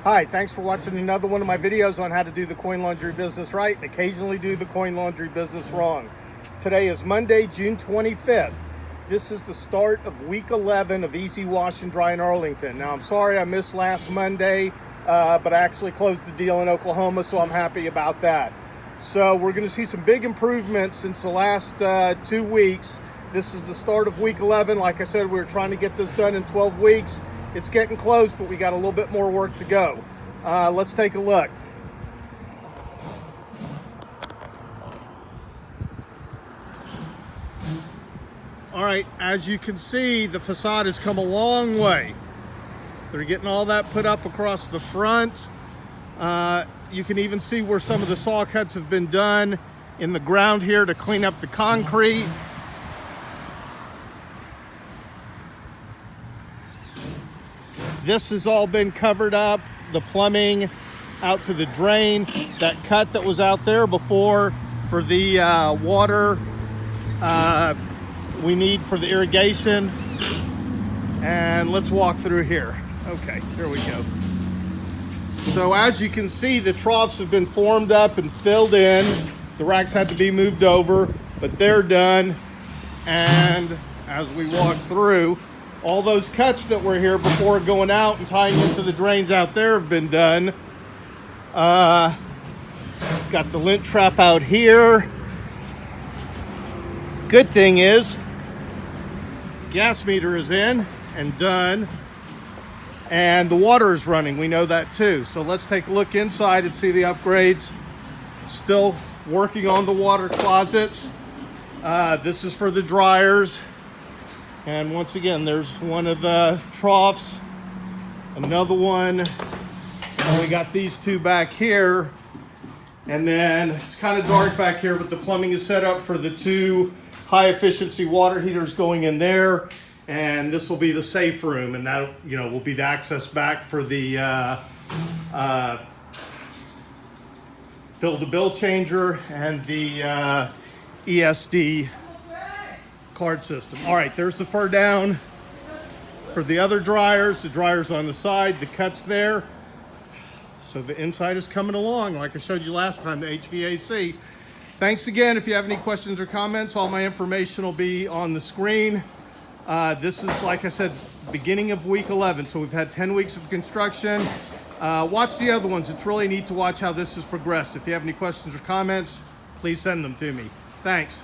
Hi, thanks for watching another one of my videos on how to do the coin laundry business right and occasionally do the coin laundry business wrong. Today is Monday, June 25th. This is the start of week 11 of Easy Wash and Dry in Arlington. Now, I'm sorry I missed last Monday, but I actually closed the deal in Oklahoma, so I'm happy about that. So we're going to see some big improvements since the last 2 weeks. This is the start of week 11. Like I said, we were trying to get this done in 12 weeks. It's getting close, but we got a little bit more work to go. Let's take a look. All right, as you can see, the facade has come a long way. They're getting all that put up across the front. You can even see where some of the saw cuts have been done in the ground here to clean up the concrete. This has all been covered up, the plumbing out to the drain, that cut that was out there before for the water we need for the irrigation. And let's walk through here. Okay, here we go. So as you can see, the troughs have been formed up and filled in. The racks had to be moved over, but they're done. And as we walk through, all those cuts that were here before going out and tying into the drains out there have been done. Got the lint trap out here. Good thing is, gas meter is in and done. And the water is running, we know that too. So let's take a look inside and see the upgrades. Still working on the water closets. This is for the dryers. And once again, there's one of the troughs, another one, and we got these two back here. And then it's kind of dark back here, but the plumbing is set up for the two high efficiency water heaters going in there. And this will be the safe room, and that, you know, will be the access back for the bill-to-bill changer and the ESD card system. All right, there's the fur down for the other dryers. The dryer's on the side, the cut's there. So the inside is coming along, like I showed you last time, the HVAC. Thanks again. If you have any questions or comments, all my information will be on the screen. This is, like I said, beginning of week 11. So we've had 10 weeks of construction. Watch the other ones. It's really neat to watch how this has progressed. If you have any questions or comments, please send them to me. Thanks.